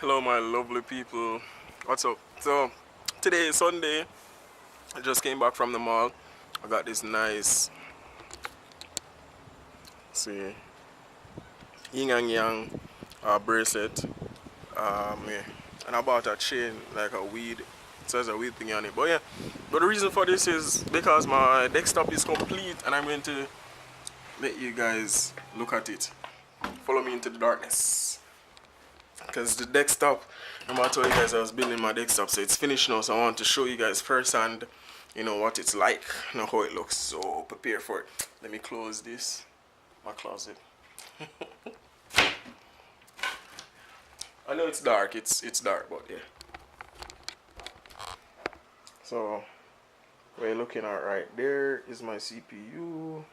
Hello my lovely people, what's up? So today is Sunday. I just came back from the mall. I got this nice, see, yin and yang bracelet, yeah. And I bought a chain, like a weed. It says a weed thing on it, but yeah. But the reason for this is because my desktop is complete and I'm going to let you guys look at it. Follow me into the darkness, because the desktop, remember I told you guys I was building my desktop, so it's finished now. So I want to show you guys firsthand, what it's like, how it looks. So prepare for it. Let me close this, my closet. I know it's dark, it's dark, but yeah. So what you're looking at right there is my CPU,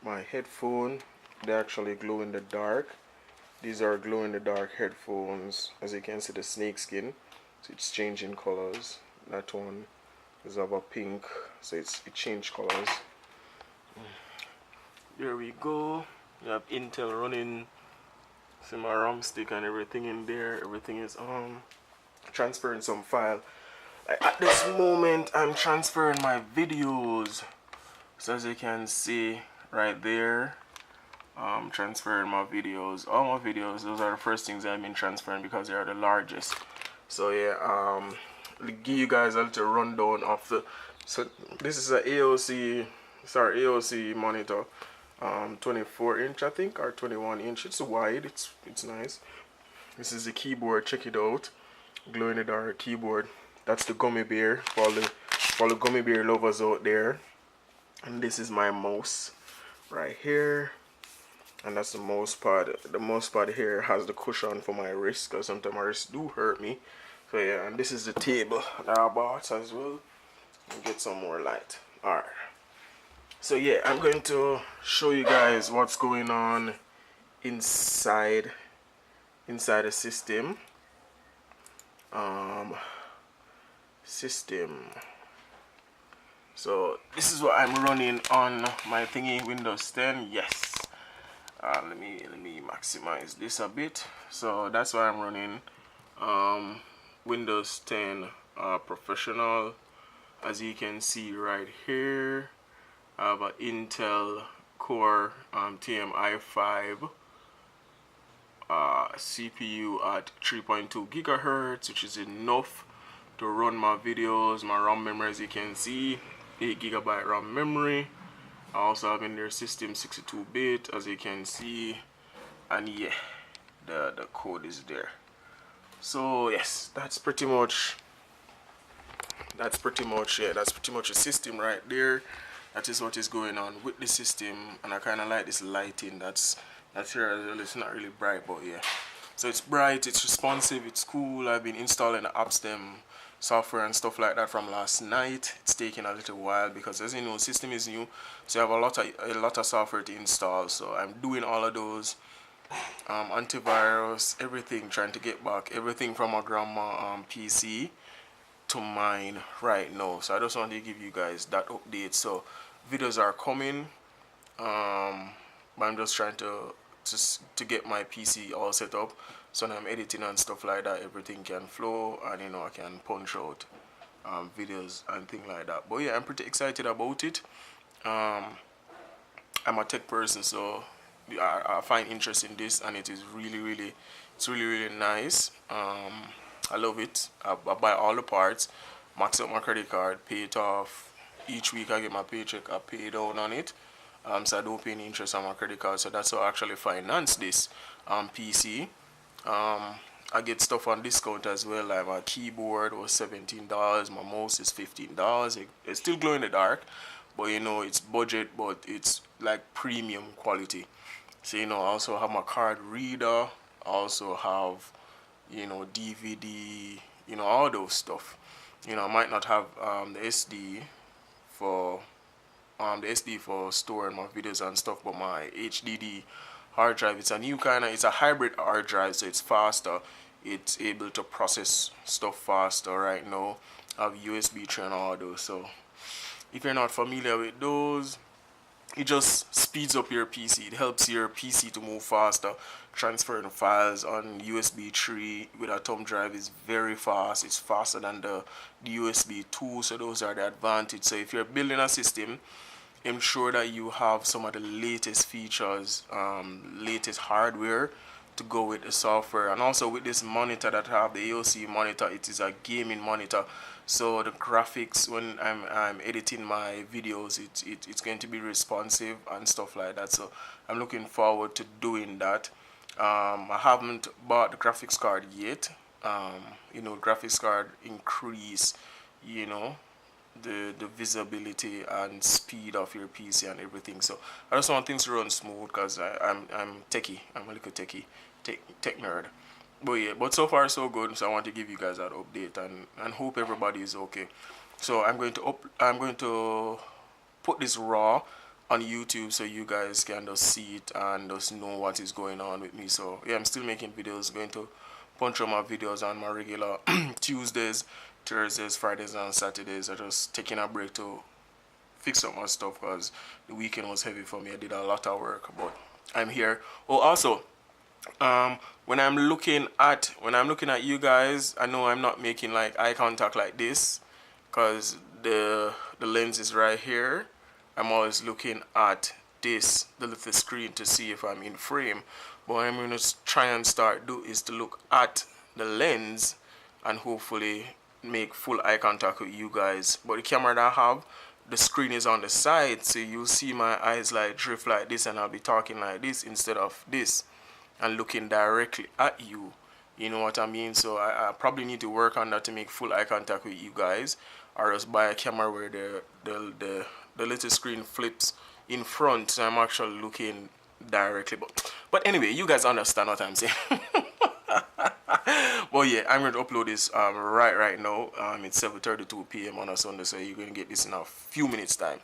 my headphone. They actually glow in the dark. These are glow in the dark headphones. As you can see, the snake skin, so it's changing colors. That one is of a pink, so it changed colors. There we go. You have Intel running. See my RAM stick and everything in there. Everything is transferring some file. Like at this moment, I'm transferring my videos. So as you can see right there, transferring my videos. All my videos, those are the first things I've been transferring because they are the largest. So yeah, I'll give you guys a little rundown of the. So this is a AOC monitor, 24 inch I think, or 21 inch. It's wide. It's nice. This is the keyboard. Check it out. Glow in the dark keyboard. That's the gummy bear for all the gummy bear lovers out there. And this is my mouse right here. And that's the most part. The most part here has the cushion for my wrist, because sometimes my wrists do hurt me. So yeah, and this is the table that I bought as well. Get some more light. Alright. So yeah, I'm going to show you guys what's going on inside the system. So this is what I'm running on my thingy, Windows 10. Yes. Let me maximize this a bit. So that's why I'm running Windows 10 Professional. As you can see right here, I have an Intel Core TM-i5 CPU at 3.2 gigahertz, which is enough to run my videos. My RAM memory, as you can see, 8 gigabyte RAM memory. I also have in there system 62-bit, as you can see, and yeah, the code is there. So yes, that's pretty much the system right there. That is what is going on with the system, and I kind of like this lighting that's here as well. It's not really bright, but yeah. So it's bright, it's responsive, it's cool. I've been installing the AppStem software and stuff like that from last night. It's taking a little while because, as you know, system is new, so you have a lot of software to install. So I'm doing all of those, antivirus, everything, trying to get back everything from my grandma PC to mine right now. So I just want to give you guys that update. So videos are coming, but I'm just trying to get my PC all set up, so when I'm editing and stuff like that, everything can flow, and I can punch out videos and things like that. But yeah, I'm pretty excited about it. I'm a tech person, so I find interest in this, and it is really nice. I love it. I buy all the parts, max out my credit card, pay it off. Each week I get my paycheck, I pay down on it. So I don't pay any interest on my credit card. So that's how I actually finance this PC. I get stuff on discount as well. Like my keyboard was $17, my mouse is $15. It's still glow in the dark, but it's budget, but it's like premium quality. So I also have my card reader. I also have DVD, all those stuff. I might not have the SD for storing my videos and stuff, but my HDD hard drive, it's a hybrid hard drive, so it's faster. It's able to process stuff faster right now. I have USB 3 and all those. So if you're not familiar with those, it just speeds up your PC. It helps your PC to move faster, transferring files on USB 3 with a thumb drive is very fast. It's faster than the USB 2, so those are the advantage. So if you're building a system, ensure that you have some of the latest features, latest hardware to go with the software. And also with this monitor that I have, the AOC monitor, it is a gaming monitor, so the graphics, when I'm editing my videos, it's going to be responsive and stuff like that. So I'm looking forward to doing that. I haven't bought the graphics card yet. You know, graphics card increase, you know, the visibility and speed of your PC and everything. So I just want things to run smooth because I'm techie. I'm a little techie, tech nerd. But yeah, but so far so good. So I want to give you guys that update and hope everybody is okay. So I'm going to put this raw on YouTube so you guys can just see it and just know what is going on with me. So yeah, I'm still making videos. Going to punch on my videos on my regular Tuesdays, Thursdays, Fridays, and Saturdays. I'm just taking a break to fix up my stuff because the weekend was heavy for me. I did a lot of work, but I'm here. Oh, also, when I'm looking at you guys, I know I'm not making like eye contact like this because the lens is right here. I'm always looking at this, the little screen, to see if I'm in frame. But what I'm going to try and do is to look at the lens and hopefully make full eye contact with you guys. But the camera that I have, the screen is on the side, so you'll see my eyes like drift like this, and I'll be talking like this instead of this and looking directly at you. You know what I mean? So I probably need to work on that to make full eye contact with you guys, or else buy a camera where the little screen flips in front, so I'm actually looking directly. But anyway, you guys understand what I'm saying. Well, yeah, I'm going to upload this right now. It's 7:32 p.m. on a Sunday, so you're going to get this in a few minutes time.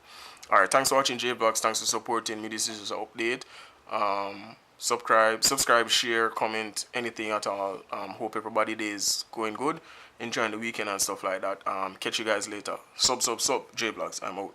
Alright, thanks for watching JVLOGS. Thanks for supporting me. This is an update. Subscribe, share, comment, anything at all. Hope everybody day is going good, enjoying the weekend and stuff like that. Catch you guys later. Sub, JVLOGS. I'm out.